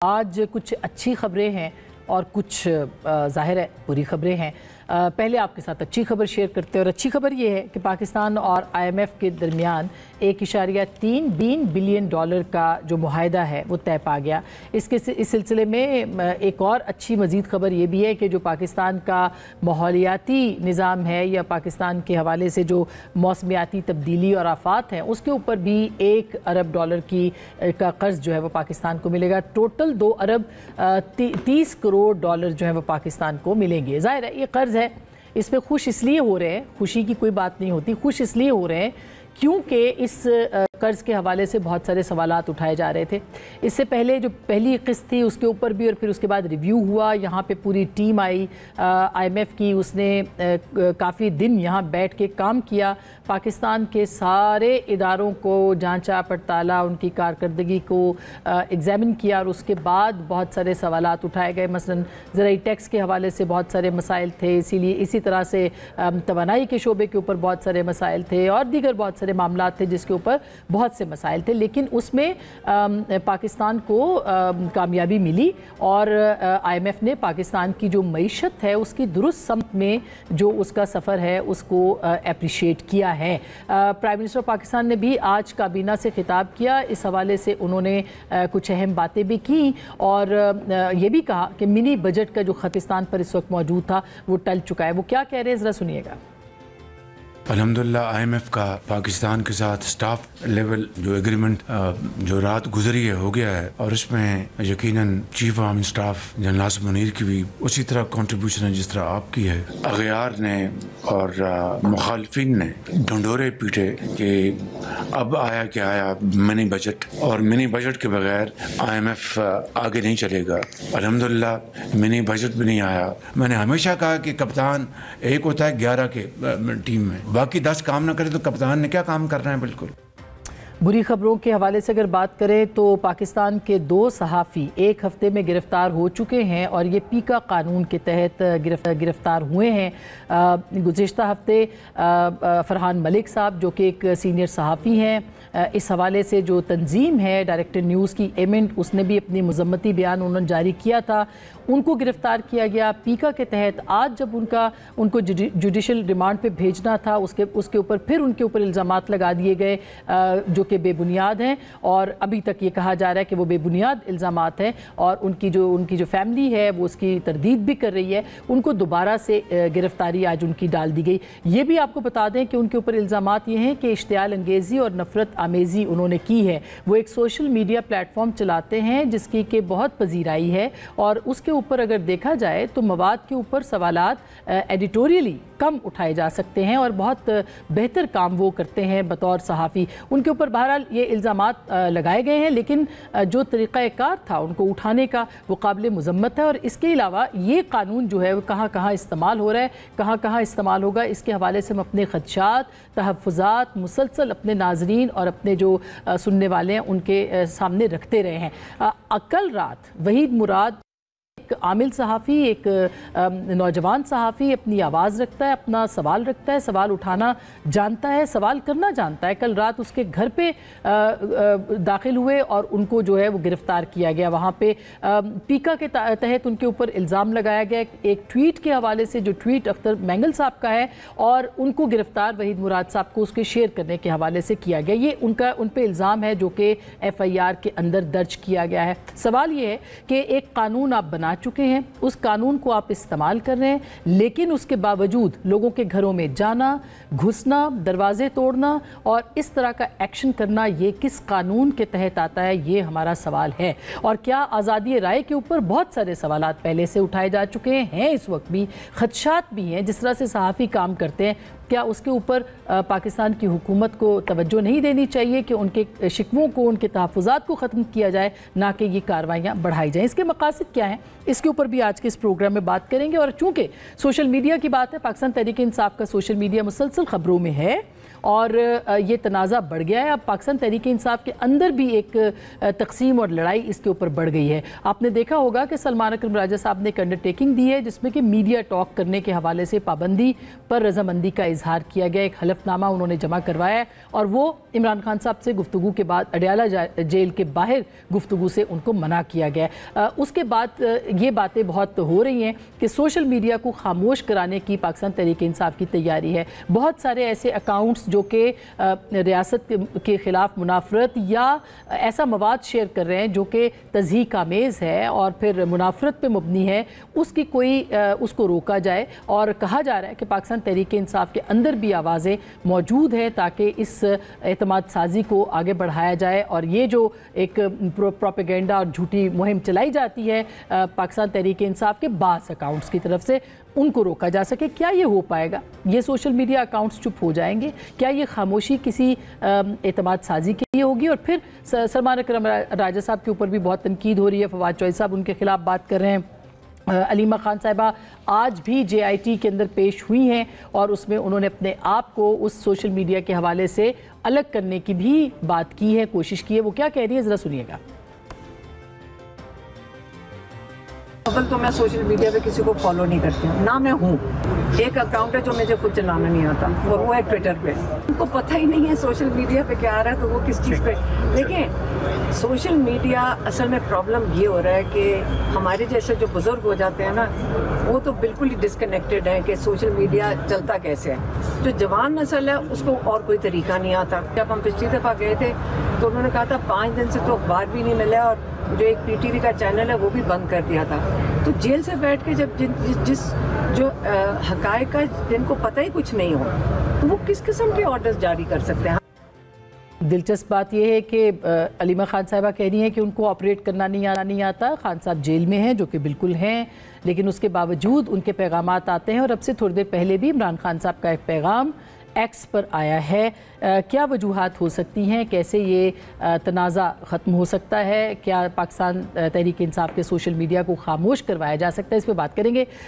आज कुछ अच्छी खबरें हैं और कुछ ज़ाहिर है बुरी खबरें हैं। पहले आपके साथ अच्छी खबर शेयर करते हैं और अच्छी खबर ये है कि पाकिस्तान और IMF के दरमियान 1.3 बिलियन डॉलर का जो मुआहदा है वो तय पा गया। इस सिलसिले में एक और अच्छी मज़ीद खबर ये भी है कि जो पाकिस्तान का माहौलियाती निज़ाम है या पाकिस्तान के हवाले से जो मौसमियाती तब्दीली और आफात हैं उसके ऊपर भी 1 अरब डॉलर का कर्ज़ जो है वो पाकिस्तान को मिलेगा। टोटल 2 अरब 30 करोड़ डॉलर जो है वो पाकिस्तान को मिलेंगे। ज़ाहिर है ये कर्ज़ है, इस पे खुश इसलिए हो रहे हैं, खुशी की कोई बात नहीं होती, खुश इसलिए हो रहे हैं क्योंकि इस कर्ज़ के हवाले से बहुत सारे सवालात उठाए जा रहे थे। इससे पहले जो पहली किस्त थी उसके ऊपर भी और फिर उसके बाद रिव्यू हुआ, यहाँ पे पूरी टीम आई IMF की, उसने काफ़ी दिन यहाँ बैठ के काम किया, पाकिस्तान के सारे इदारों को जांचा पड़ताला, उनकी कारकर्दगी को एग्ज़ामिन किया और उसके बाद बहुत सारे सवालात उठाए गए। मसलन ज़राई टैक्स के हवाले से बहुत सारे मसाइल थे, इसीलिए इसी तरह से तवानाई के शोबे के ऊपर बहुत सारे मसाइल थे और दीगर बहुत सारे मामला थे जिसके ऊपर बहुत से मसाइल थे, लेकिन उसमें पाकिस्तान को कामयाबी मिली और IMF ने पाकिस्तान की जो मईशत है उसकी दुरुस्त समत में जो उसका सफ़र है उसको अप्रिशिएट किया है। प्राइम मिनिस्टर पाकिस्तान ने भी आज काबीना से खिताब किया, इस हवाले से उन्होंने कुछ अहम बातें भी की और ये भी कहा कि मिनी बजट का जो खतिस्तान पर इस वक्त मौजूद था वो टल चुका है। वो क्या कह रहे हैं ज़रा सुनिएगा। अल्हम्दुलिल्लाह IMF का पाकिस्तान के साथ स्टाफ लेवल जो एग्रीमेंट जो रात गुजरी है हो गया है और इसमें यकीनन chief army staff general Asif Munir की भी उसी तरह कंट्रीब्यूशन है जिस तरह आपकी है। अगयार ने और मुखालफिन ने ढंडोरे पीटे कि अब आया क्या आया मिनी बजट और मिनी बजट के बगैर IMF आगे नहीं चलेगा। अल्हम्दुलिल्लाह मिनी बजट भी नहीं आया। मैंने हमेशा कहा कि कप्तान एक होता है 11 के टीम में, बाकी 10 काम ना करे तो कप्तान ने क्या काम करना है। बिल्कुल बुरी खबरों के हवाले से अगर बात करें तो पाकिस्तान के 2 सहाफ़ी 1 हफ्ते में गिरफ़्तार हो चुके हैं और ये पीका कानून के तहत गिरफ़्तार हुए हैं। गुज़िश्ता हफ्ते फरहान मलिक साहब जो कि एक सीनियर सहाफ़ी हैं, इस हवाले से जो तंजीम है डायरेक्टर न्यूज़ की एमेंट, उसने भी अपनी मज़म्मती बयान उन्होंने जारी किया था, उनको गिरफ़्तार किया गया पीका के तहत। आज जब उनको जुडिशल रिमांड पे भेजना था उसके ऊपर फिर उनके ऊपर इल्ज़ामात लगा दिए गए जो कि बेबुनियाद हैं और अभी तक ये कहा जा रहा है कि वो बेबुनियाद इल्ज़ामात हैं और उनकी जो फैमिली है वो उसकी तरदीद भी कर रही है। उनको दोबारा से गिरफ़्तारी आज उनकी डाल दी गई। ये भी आपको बता दें कि उनके ऊपर इल्ज़ामात ये हैं कि इश्तियाल अंगेज़ी और नफ़रत आमेज़ी उन्होंने की है। वो एक सोशल मीडिया प्लेटफॉर्म चलाते हैं जिसकी कि बहुत पजीराई है और उसके ऊपर अगर देखा जाए तो मवाद के ऊपर सवालात एडिटोरियली कम उठाए जा सकते हैं और बहुत बेहतर काम वो करते हैं बतौर सहाफ़ी। उनके ऊपर बहरहाल ये इल्ज़ामात लगाए गए हैं, लेकिन जो तरीक़ाकार था उनको उठाने का वो काबिल मज़म्मत है। और इसके अलावा ये कानून जो है वो कहाँ कहाँ इस्तेमाल हो रहा है, कहाँ कहाँ इस्तेमाल होगा, इसके हवाले से हम अपने ख़दशात तहफ़्फ़ुज़ात मुसलसल अपने नाज़रीन और अपने जो सुनने वाले हैं उनके सामने रखते रहे हैं। कल रात वहीद मुराद एक आमिल सहाफ़ी, एक नौजवान सहाफ़ी अपनी आवाज़ रखता है, अपना सवाल रखता है, सवाल उठाना जानता है, सवाल करना जानता है। कल रात उसके घर पे दाखिल हुए और उनको जो है वो गिरफ़्तार किया गया। वहाँ पे पीका के तहत उनके ऊपर इल्ज़ाम लगाया गया एक ट्वीट के हवाले से, जो ट्वीट अख्तर मैंगल साहब का है, और उनको गिरफ़्तार वहीद मुराद साहब को उसके शेयर करने के हवाले से किया गया। ये उन पर इल्ज़ाम है जो कि FIR के अंदर दर्ज किया गया है। सवाल ये है कि एक कानून आप बना चुके हैं, उस कानून को आप इस्तेमाल कर रहे हैं, लेकिन उसके बावजूद लोगों के घरों में जाना, घुसना, दरवाजे तोड़ना और इस तरह का एक्शन करना, ये किस कानून के तहत आता है, ये हमारा सवाल है। और क्या आज़ादी राय के ऊपर बहुत सारे सवालात पहले से उठाए जा चुके हैं, इस वक्त भी खदशात भी हैं, जिस तरह से सहाफ़ी काम करते हैं, क्या उसके ऊपर पाकिस्तान की हुकूमत को तवज्जो नहीं देनी चाहिए कि उनके शिकवों को, उनके तहफ़्फ़ुज़ात को ख़त्म किया जाए, ना कि ये कार्रवाइयाँ बढ़ाई जाएँ। इसके मकासद क्या हैं, इसके ऊपर भी आज के इस प्रोग्राम में बात करेंगे। और चूँकि सोशल मीडिया की बात है, पाकिस्तान तहरीक इंसाफ का सोशल मीडिया मुसलसल ख़बरों में है اور یہ تنازع بڑھ گیا ہے. اب پاکستان تحریک انصاف کے اندر بھی ایک تقسیم اور لڑائی اس کے اوپر بڑھ گئی ہے. آپ نے دیکھا ہوگا کہ سلمان اکرم راجہ صاحب نے ایک انڈرٹیکنگ دی ہے جس میں کہ میڈیا ٹاک کرنے کے حوالے سے پابندی پر رضامندی کا اظہار کیا گیا. ایک حلف نامہ انہوں نے جمع کروایا ہے اور وہ عمران خان صاحب سے گفتگو کے بعد اڈیالہ جیل کے باہر گفتگو سے ان کو منع کیا گیا ہے. اس کے بعد یہ باتیں بہت ہو رہی ہیں کہ سوشل میڈیا کو خاموش کرانے کی پاکستان تحریک انصاف کی تیاری ہے. بہت سارے ایسے اکاؤنٹس جو کہ ریاست کے خلاف منافرت یا ایسا مواد شیئر کر رہے ہیں جو کہ تضحیک آمیز ہے اور پھر منافرت پہ مبنی ہے، اس کو روکا جائے. اور کہا جا رہا ہے کہ پاکستان تحریک انصاف کے اندر بھی آوازیں موجود ہیں تاکہ اس اعتماد سازی کو آگے بڑھایا جائے اور یہ جو ایک پروپیگنڈا اور جھوٹی مہم چلائی جاتی ہے پاکستان تحریک انصاف کے بعض اکاؤنٹس کی طرف سے ان کو روکا جا سکے. کیا یہ ہو پائے گا؟ یہ سوشل میڈیا اکاؤنٹس چپ ہو جائیں گے؟ کیا یہ خاموشی کسی اعتماد سازی کے لیے ہوگی؟ اور پھر سلمان اکرم راجہ صاحب کے اوپر بھی بہت تنقید ہو رہی ہے. فواد چوہدری صاحب ان کے خلاف بات کر رہے ہیں. علیمہ خان صاحبہ آج بھی جے آئی ٹی کے اندر پیش ہوئی ہیں اور اس میں انہوں نے اپنے آپ کو اس سوشل میڈیا کے حوالے سے الگ کرنے کی بھی بات کی ہے، کوشش کی ہے. وہ کیا کہہ رہی ہے ذرا سنیے گا. اول تو میں سوشل میڈیا پہ کسی کو فالو نہیں کرتی ہوں، نہ میں ہوں. ایک اکاؤنٹ ہے جو مجھے خود چلانا نہیں آتا اور وہ ہے ٹویٹر پہ. ان کو پتہ ہی نہیں ہے سوشل میڈیا پہ کیا آ رہا ہے تو وہ کس چیز پہ. دیکھیں سوشل میڈیا اصل میں پرابلم یہ ہو رہا ہے کہ ہمارے جیسے جو بزرگ ہو جاتے ہیں نا وہ تو بالکل ہی ڈسکنیکٹڈ ہیں کہ سوشل میڈیا چلتا کیسے ہے. جو جوان نسل ہے اس کو اور کوئی طریقہ نہیں آتا. جب ہم پچھلی دفعہ گئے تھے تو انہوں نے کہا تھا 5 دن سے تو اخبار بھی نہیں ملا اور جو ایک پی ٹی وی کا چینل ہے وہ بھی بند کر دیا تھا. تو جیل سے بیٹھ کے جب جو حقائق کا جن کو پتہ ہی کچھ نہیں ہو تو وہ کس قسم کے آرڈرز جاری کر سکتے ہیں؟ دلچسپ بات یہ ہے کہ علیمہ خان صاحبہ کہہ رہی ہیں کہ ان کو آپریٹ کرنا نہیں آتا. خان صاحب جیل میں ہیں جو کہ بالکل ہیں، لیکن اس کے باوجود ان کے پیغامات آتے ہیں اور اب سے تھوڑی دیر پہلے بھی عمران خان صاحب کا ایک پیغام ایکس پر آیا ہے. کیا وجوہات ہو سکتی ہیں؟ کیسے یہ تنازع ختم ہو سکتا ہے؟ کیا پاکستان تحریک انصاف کے سوشل میڈیا کو خاموش کروایا جا سکتا ہے؟ اس پہ بات کریں گے.